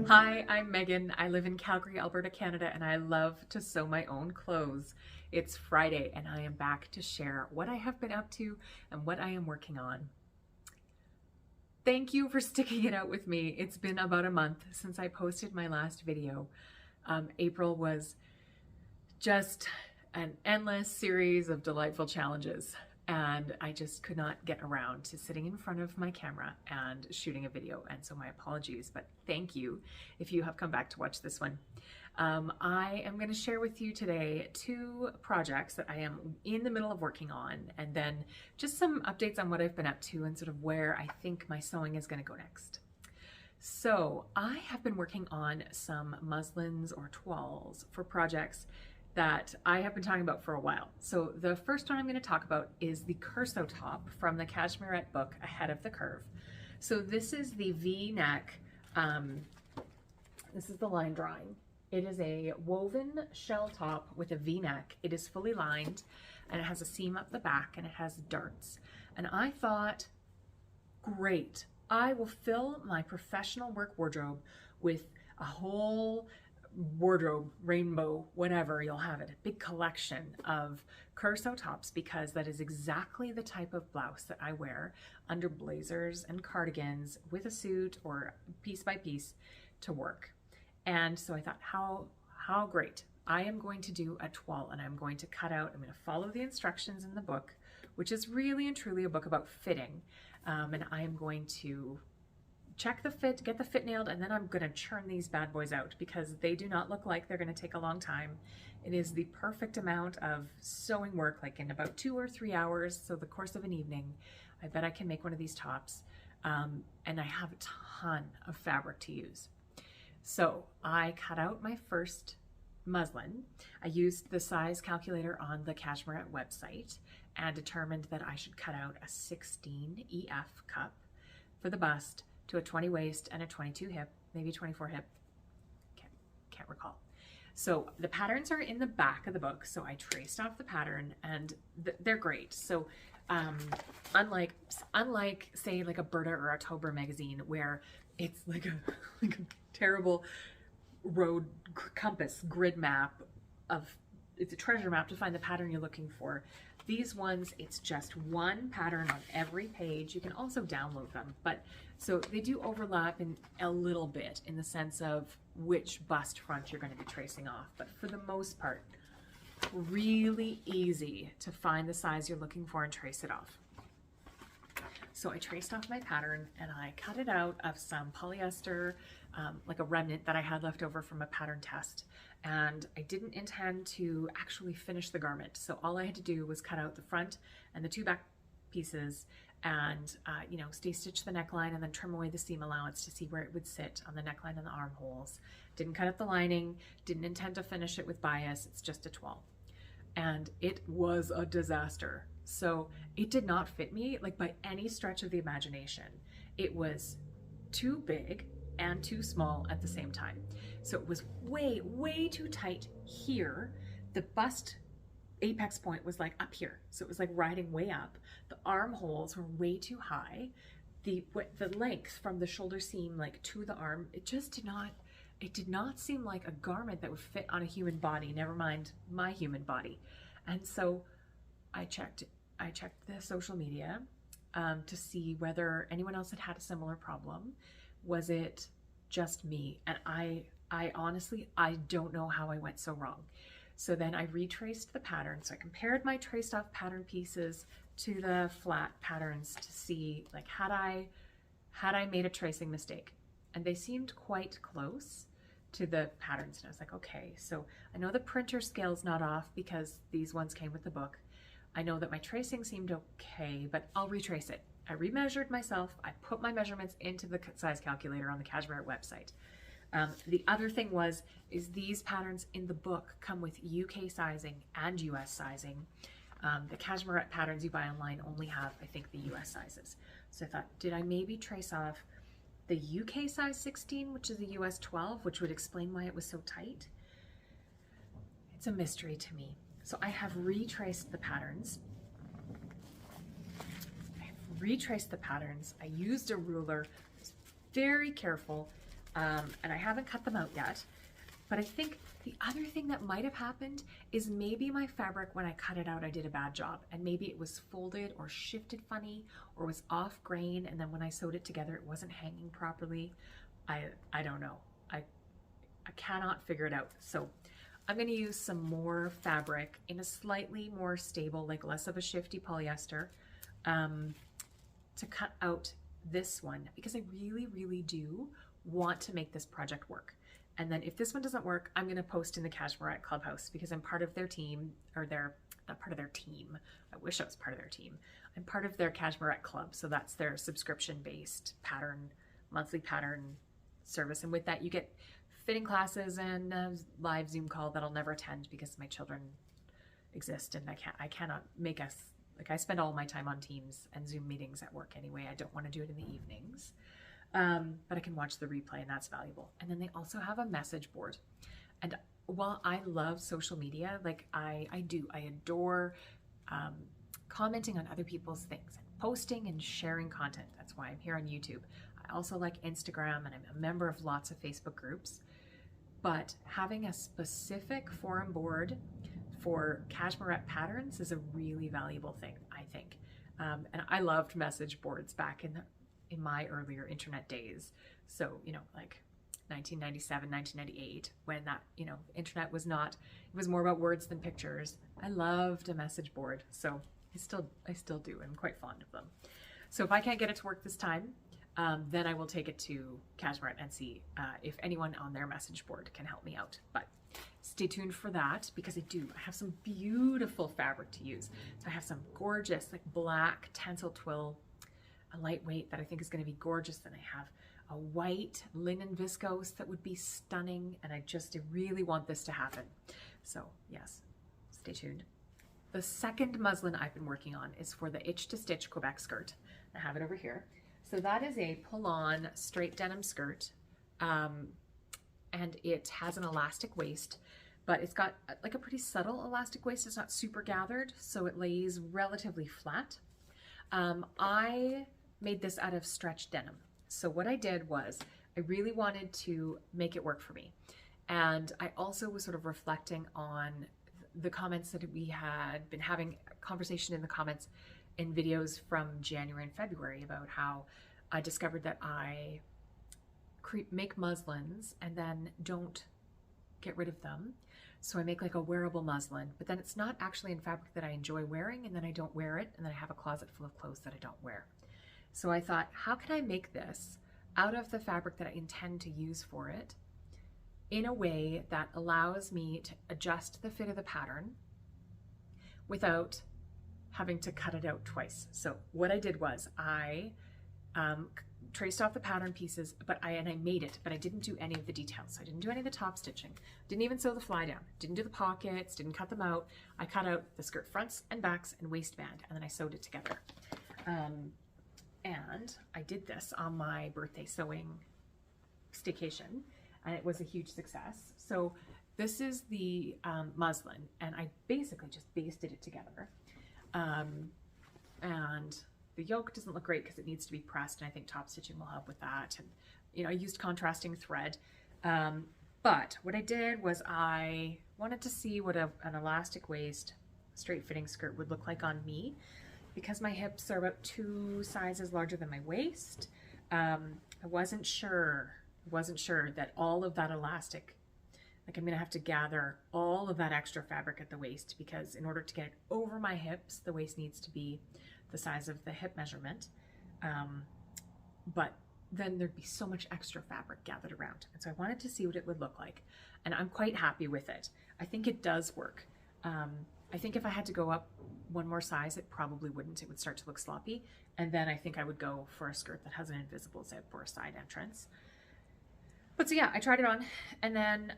Hi, I'm Megan. I live in Calgary, Alberta, Canada, and I love to sew my own clothes. It's Friday, and I am back to share what I have been up to and what I am working on. Thank you for sticking it out with me. It's been about a month since I posted my last video. April was just an endless series of delightful challenges, and I just could not get around to sitting in front of my camera and shooting a video, and so my apologies, but thank you if you have come back to watch this one. I am going to share with you today two projects that I am in the middle of working on, and then just some updates on what I've been up to and sort of where I think my sewing is going to go next. So I have been working on some muslins or toiles for projects that I have been talking about for a while. So the first one I'm going to talk about is the Curso top from the Cashmerette book, Ahead of the Curve. So this is the V-neck, this is the line drawing. It is a woven shell top with a V-neck. It is fully lined and it has a seam up the back and it has darts. And I thought, great, I will fill my professional work wardrobe with a whole wardrobe, rainbow, whatever, you'll have it, a big collection of Curso tops, because that is exactly the type of blouse that I wear under blazers and cardigans with a suit or piece by piece to work. And so I thought, how great. I am going to do a toile, and I'm going to cut out, I'm going to follow the instructions in the book, which is really and truly a book about fitting. And I am going to check the fit, get the fit nailed, and then I'm going to churn these bad boys out because they do not look like they're going to take a long time. It is the perfect amount of sewing work, like in about 2 or 3 hours, so the course of an evening. I bet I can make one of these tops, and I have a ton of fabric to use. So I cut out my first muslin. I used the size calculator on the Cashmerette website and determined that I should cut out a 16 EF cup for the bust to a 20 waist and a 22 hip, maybe 24 hip, can't recall. So the patterns are in the back of the book, so I traced off the pattern, and they're great. So unlike say like a Berta or a October magazine, where it's like a terrible road compass grid map of, it's a treasure map to find the pattern you're looking for. These ones, it's just one pattern on every page. You can also download them, but so they do overlap in a little bit in the sense of which bust front you're going to be tracing off, but for the most part, really easy to find the size you're looking for and trace it off. So I traced off my pattern and I cut it out of some polyester, like a remnant that I had left over from a pattern test. And I didn't intend to actually finish the garment. So all I had to do was cut out the front and the 2 back pieces and, stay stitch the neckline and then trim away the seam allowance to see where it would sit on the neckline and the armholes. Didn't cut out the lining, didn't intend to finish it with bias. It's just a toile. And it was a disaster. So it did not fit me like by any stretch of the imagination. It was too big and too small at the same time. So it was way too tight here. The bust apex point was like up here. So it was like riding way up. The armholes were way too high. The length from the shoulder seam like to the arm, it did not seem like a garment that would fit on a human body, never mind my human body. And so I checked the social media to see whether anyone else had had a similar problem. Was it just me? And I honestly, I don't know how I went so wrong. So then I retraced the pattern. So I compared my traced off pattern pieces to the flat patterns to see, like, had I made a tracing mistake? And they seemed quite close to the patterns. And I was like, okay, so I know the printer scale's not off because these ones came with the book. I know that my tracing seemed okay, but I'll retrace it. I remeasured myself. I put my measurements into the size calculator on the Cashmerette website. The other thing is these patterns in the book come with UK sizing and US sizing. The Cashmerette patterns you buy online only have, I think, the US sizes. So I thought, did I maybe trace off the UK size 16, which is the US 12, which would explain why it was so tight? It's a mystery to me. So I have retraced the patterns. I used a ruler, was very careful. and I haven't cut them out yet. But I think the other thing that might have happened is maybe my fabric, when I cut it out, I did a bad job, and maybe it was folded or shifted funny or was off grain, and then when I sewed it together it wasn't hanging properly. I don't know. I cannot figure it out. So I'm going to use some more fabric in a slightly more stable, like less of a shifty polyester, to cut out this one, because I really do want to make this project work. And then if this one doesn't work, I'm going to post in the Cashmerette Clubhouse, because I'm part of their team, or they're not part of their team. I wish I was part of their team. I'm part of their Cashmerette Club. So that's their subscription-based pattern, monthly pattern service. And with that, you get fitting classes and a live Zoom call that I'll never attend because my children exist, and I cannot make us, like, I spend all my time on Teams and Zoom meetings at work anyway. I don't want to do it in the evenings. But I can watch the replay, and that's valuable. And then they also have a message board. And while I love social media, like I adore commenting on other people's things and posting and sharing content. That's why I'm here on YouTube. I also like Instagram, and I'm a member of lots of Facebook groups. But having a specific forum board for Cashmerette patterns is a really valuable thing, I think. And I loved message boards back in my earlier internet days. So, you know, like 1997, 1998, when that, you know, internet was not, it was more about words than pictures. I loved a message board. So I still do. I'm quite fond of them. So if I can't get it to work this time, then I will take it to Cashmerette and see if anyone on their message board can help me out. But stay tuned for that, because I have some beautiful fabric to use. So I have some gorgeous, like, black tencel twill, a lightweight that I think is going to be gorgeous. Then I have a white linen viscose that would be stunning, and I really want this to happen. So yes, stay tuned. The second muslin I've been working on is for the Itch to Stitch Quebec Skirt. I have it over here. So that is a pull-on straight denim skirt, and it has an elastic waist, but it's got like a pretty subtle elastic waist. It's not super gathered, so it lays relatively flat. I made this out of stretch denim. So what I did was I really wanted to make it work for me. And I also was sort of reflecting on the comments that we had been having a conversation in the comments in videos from January and February about how I discovered that I make muslins and then don't get rid of them. So I make like a wearable muslin, but then it's not actually in fabric that I enjoy wearing, and then I don't wear it, and then I have a closet full of clothes that I don't wear. So I thought, how can I make this out of the fabric that I intend to use for it in a way that allows me to adjust the fit of the pattern without having to cut it out twice. So what I did was I traced off the pattern pieces, and I made it, but I didn't do any of the details. So I didn't do any of the top stitching, didn't even sew the fly down, didn't do the pockets, didn't cut them out. I cut out the skirt fronts and backs and waistband, and then I sewed it together. And I did this on my birthday sewing staycation, and it was a huge success. So this is the muslin, and I basically just basted it together. And the yoke doesn't look great because it needs to be pressed, and I think top stitching will help with that. And, you know, I used contrasting thread. But what I did was I wanted to see what an elastic waist straight fitting skirt would look like on me, because my hips are about 2 sizes larger than my waist. I wasn't sure that all of that elastic, like, I'm gonna have to gather all of that extra fabric at the waist, because in order to get it over my hips, the waist needs to be the size of the hip measurement. But then there'd be so much extra fabric gathered around. And so I wanted to see what it would look like. And I'm quite happy with it. I think it does work. I think if I had to go up one more size, it probably wouldn't. It would start to look sloppy. And then I think I would go for a skirt that has an invisible zip or a side entrance. But so yeah, I tried it on, and then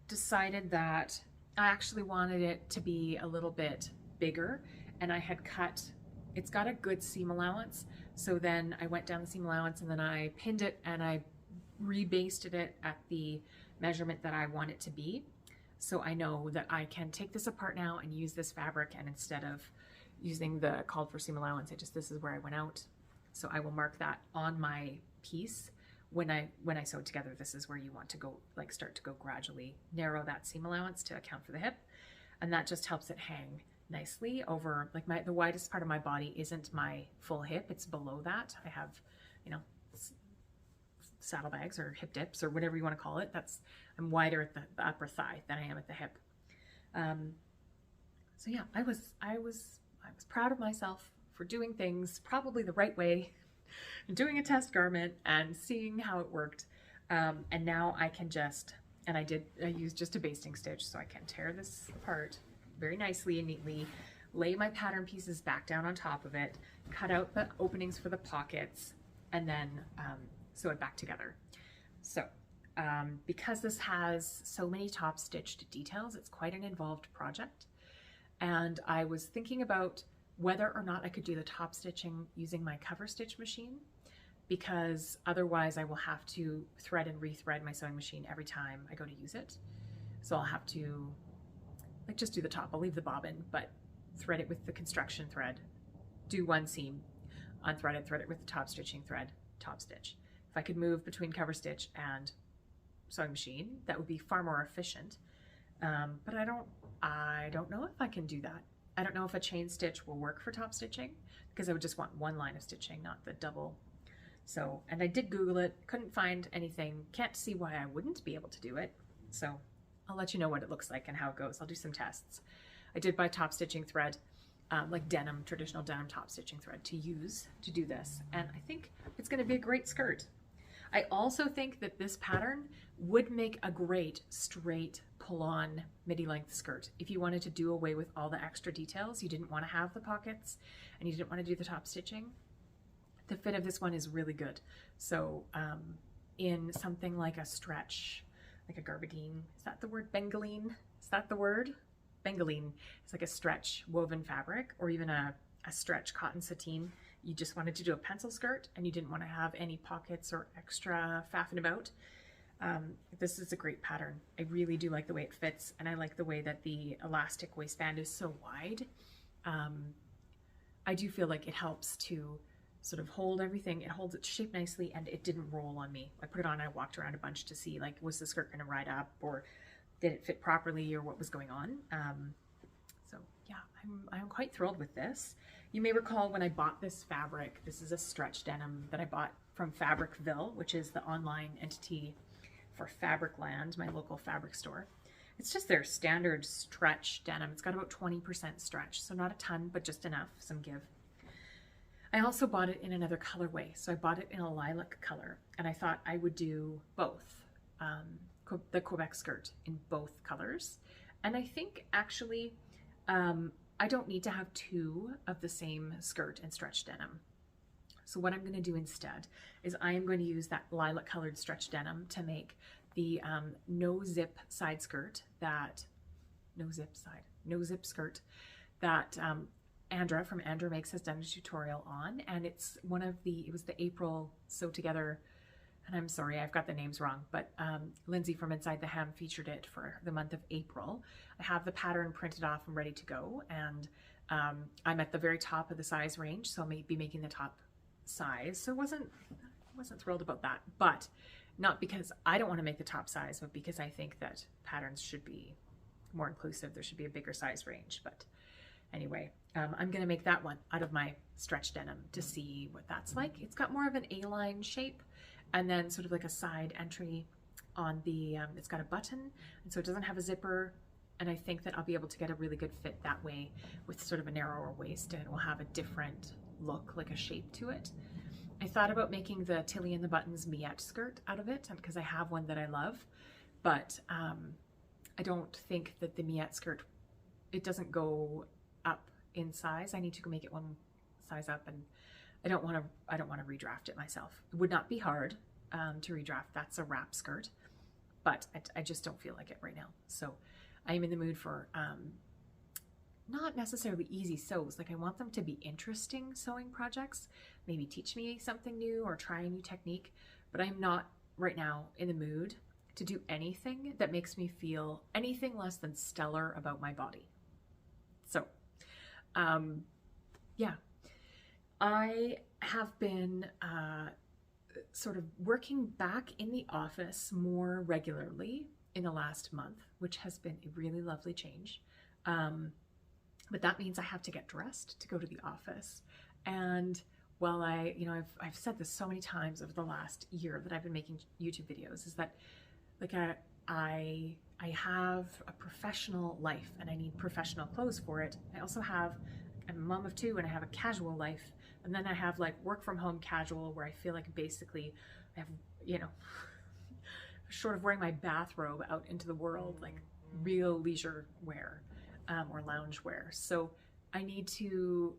decided that I actually wanted it to be a little bit bigger, and I had cut, it's got a good seam allowance. So then I went down the seam allowance, and then I pinned it, and I rebasted it at the measurement that I want it to be. So I know that I can take this apart now and use this fabric, and instead of using the called for seam allowance, this is where I went out. So I will mark that on my piece when I sew together, this is where you want to go, like start to go gradually narrow that seam allowance to account for the hip. And that just helps it hang nicely over, like the widest part of my body isn't my full hip, it's below that. I have, you know, saddlebags or hip dips or whatever you want to call it. I'm wider at the upper thigh than I am at the hip. So yeah, I was proud of myself for doing things probably the right way, doing a test garment and seeing how it worked. And now I can just, and I used just a basting stitch, so I can tear this apart very nicely and neatly, lay my pattern pieces back down on top of it, cut out the openings for the pockets, and then sew it back together. So because this has so many top stitched details, it's quite an involved project. And I was thinking about whether or not I could do the top stitching using my cover stitch machine, because otherwise I will have to thread and rethread my sewing machine every time I go to use it. So I'll have to like just do the top. I'll leave the bobbin, but thread it with the construction thread, do one seam, unthread it, thread it with the top stitching thread, top stitch. If I could move between cover stitch and sewing machine, that would be far more efficient. But I don't know if I can do that. I don't know if a chain stitch will work for top stitching, because I would just want one line of stitching, not the double. So, and I did Google it, couldn't find anything, can't see why I wouldn't be able to do it. So I'll let you know what it looks like and how it goes. I'll do some tests. I did buy top stitching thread, like denim, traditional denim top stitching thread to use to do this. And I think it's gonna be a great skirt. I also think that this pattern would make a great straight pull-on midi length skirt. If you wanted to do away with all the extra details, you didn't want to have the pockets and you didn't want to do the top stitching, the fit of this one is really good. So in something like a stretch, like a garbadine, is that the word? Bengaline? Is that the word? Bengaline. It's like a stretch woven fabric, or even a stretch cotton sateen. You just wanted to do a pencil skirt and you didn't want to have any pockets or extra faffing about. This is a great pattern. I really do like the way it fits, and I like the way that the elastic waistband is so wide. I do feel like it helps to sort of hold everything. It holds its shape nicely, and it didn't roll on me. I put it on, I walked around a bunch to see, like, was the skirt going to ride up, or did it fit properly, or what was going on? So yeah, I'm quite thrilled with this. You may recall when I bought this fabric, this is a stretch denim that I bought from Fabricville, which is the online entity for Fabricland, my local fabric store. It's just their standard stretch denim. It's got about 20% stretch, so not a ton, but just enough, some give. I also bought it in another colorway, so I bought it in a lilac color, and I thought I would do both, the Quebec skirt in both colors. And I think actually, I don't need to have two of the same skirt and stretch denim. So what I'm going to do instead is I am going to use that lilac colored stretch denim to make the no zip skirt that Andra from Andra Makes has done a tutorial on, and it was the April Sew Together, and I'm sorry, I've got the names wrong, but Lindsay from Inside the Hem featured it for the month of April. I have the pattern printed off and ready to go, and I'm at the very top of the size range, so I'll be making the top size. So wasn't thrilled about that, but not because I don't want to make the top size, but because I think that patterns should be more inclusive. There should be a bigger size range. But anyway, I'm going to make that one out of my stretch denim to see what that's like. It's got more of an A-line shape, and then sort of like a side entry on the, it's got a button, and so it doesn't have a zipper. And I think that I'll be able to get a really good fit that way with sort of a narrower waist, and it will have a different look, like a shape to it. I thought about making the Tilly and the Buttons Miette skirt out of it, because I have one that I love, but I don't think that the Miette skirt, it doesn't go up in size. I need to make it one size up, and I don't want to redraft it myself. It would not be hard to redraft. That's a wrap skirt, but I just don't feel like it right now. So I am in the mood for not necessarily easy sews. Like, I want them to be interesting sewing projects, maybe teach me something new or try a new technique, but I'm not right now in the mood to do anything that makes me feel anything less than stellar about my body. So yeah, I have been sort of working back in the office more regularly in the last month, which has been a really lovely change. But that means I have to get dressed to go to the office. And while I've said this so many times over the last year that I've been making YouTube videos, is that like I have a professional life and I need professional clothes for it. I also have, I'm a mom of two and I have a casual life. And then I have like work from home casual where I feel like basically I have, short of wearing my bathrobe out into the world, like real leisure wear or lounge wear. So I need to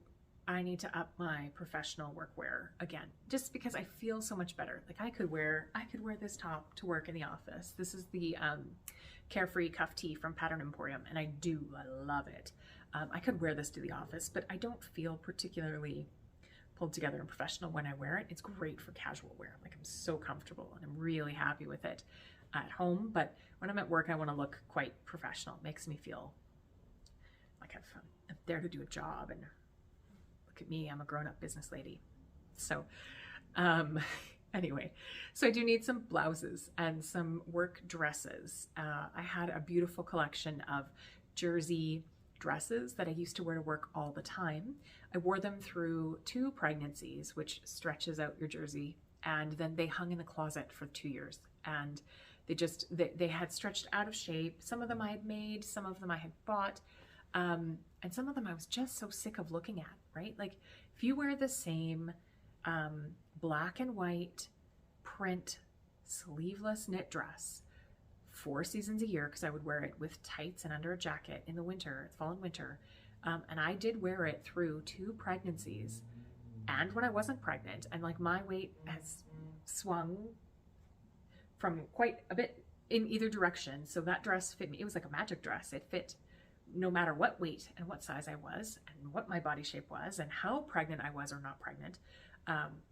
up my professional workwear again, just because I feel so much better. Like I could wear this top to work in the office. This is the Carefree Cuff Tee from Pattern Emporium, and I love it. I could wear this to the office, but I don't feel particularly pulled together and professional when I wear it. It's great for casual wear. Like I'm so comfortable and I'm really happy with it at home. But when I'm at work, I want to look quite professional. It makes me feel like I'm there to do a job, and look at me, I'm a grown-up business lady. So anyway, so I do need some blouses and some work dresses. I had a beautiful collection of jersey dresses that I used to wear to work all the time. I wore them through 2 pregnancies, which stretches out your jersey, and then they hung in the closet for 2 years, and they had stretched out of shape. Some of them I had made, some of them I had bought, and some of them I was just so sick of looking at, right? Like if you wear the same black and white print sleeveless knit dress 4 seasons a year, because I would wear it with tights and under a jacket in the winter, fall and winter. And I did wear it through 2 pregnancies and when I wasn't pregnant. And like my weight has swung from quite a bit in either direction. So that dress fit me. It was like a magic dress. It fit no matter what weight and what size I was and what my body shape was and how pregnant I was or not pregnant.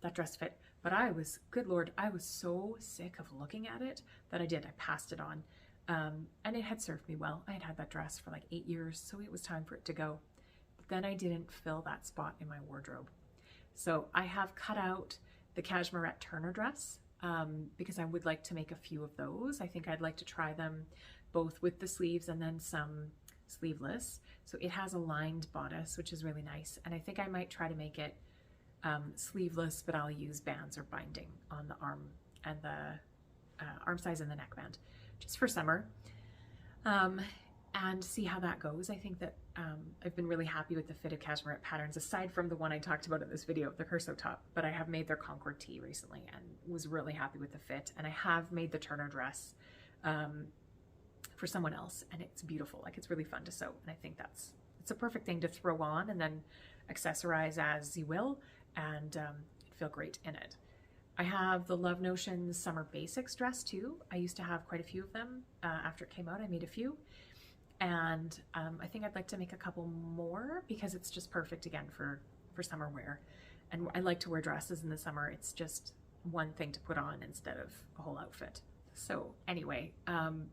That dress fit. But I was, good Lord, I was so sick of looking at it that I passed it on. And it had served me well. I had had that dress for like 8 years, so it was time for it to go. But then I didn't fill that spot in my wardrobe. So I have cut out the Cashmerette Turner dress because I would like to make a few of those. I think I'd like to try them both with the sleeves and then some sleeveless. So it has a lined bodice, which is really nice. And I think I might try to make it sleeveless, but I'll use bands or binding on the arm and the arm size and the neckband just for summer, and see how that goes. I think that I've been really happy with the fit of Cashmerette patterns, aside from the one I talked about in this video, the Curso top, but I have made their Concord tee recently and was really happy with the fit. And I have made the Turner dress for someone else, and it's beautiful. Like it's really fun to sew, and I think it's a perfect thing to throw on and then accessorize as you will, and feel great in it. I have the Love Notions Summer Basics dress too. I used to have quite a few of them. After it came out, I made a few. And I think I'd like to make a couple more because it's just perfect again for summer wear. And I like to wear dresses in the summer. It's just one thing to put on instead of a whole outfit. So anyway,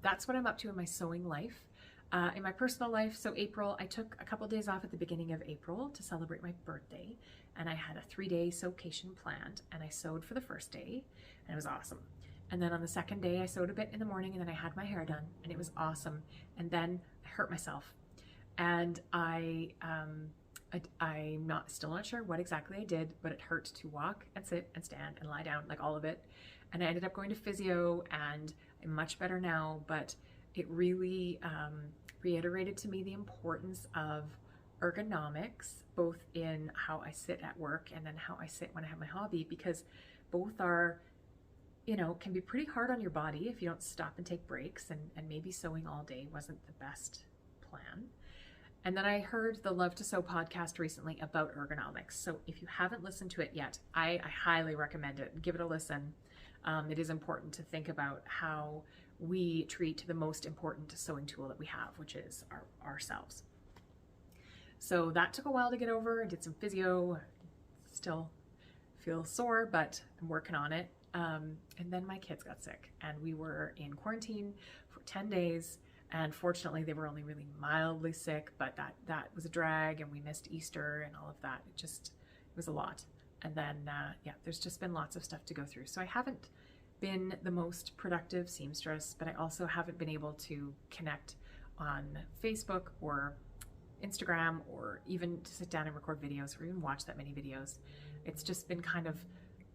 that's what I'm up to in my sewing life. In my personal life, so April, I took a couple days off at the beginning of April to celebrate my birthday, and I had a 3-day sewcation planned, and I sewed for the first day, and it was awesome. And then on the second day, I sewed a bit in the morning, and then I had my hair done, and it was awesome. And then I hurt myself, and I'm still not sure what exactly I did, but it hurt to walk and sit and stand and lie down, like all of it. And I ended up going to physio, and I'm much better now, but it really reiterated to me the importance of ergonomics, both in how I sit at work and then how I sit when I have my hobby, because both are, can be pretty hard on your body if you don't stop and take breaks, and maybe sewing all day wasn't the best plan. And then I heard the Love to Sew podcast recently about ergonomics. So if you haven't listened to it yet, I highly recommend it. Give it a listen. It is important to think about how we treat the most important sewing tool that we have, which is ourselves. So that took a while to get over. I did some physio, still feel sore, but I'm working on it. And then my kids got sick, and we were in quarantine for 10 days. And fortunately, they were only really mildly sick, but that was a drag, and we missed Easter and all of that. It was a lot. And then, yeah, there's just been lots of stuff to go through. So I haven't been the most productive seamstress, but I also haven't been able to connect on Facebook or Instagram, or even to sit down and record videos, or even watch that many videos. It's just been kind of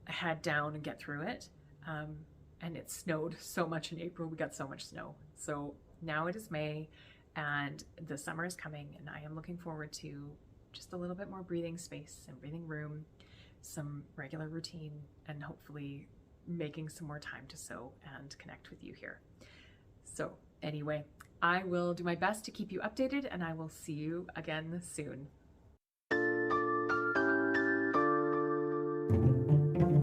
a head down and get through it. And it snowed so much in April. We got so much snow. So now it is May and the summer is coming, and I am looking forward to just a little bit more breathing space and breathing room, some regular routine, and hopefully making some more time to sew and connect with you here. So anyway, I will do my best to keep you updated, and I will see you again soon.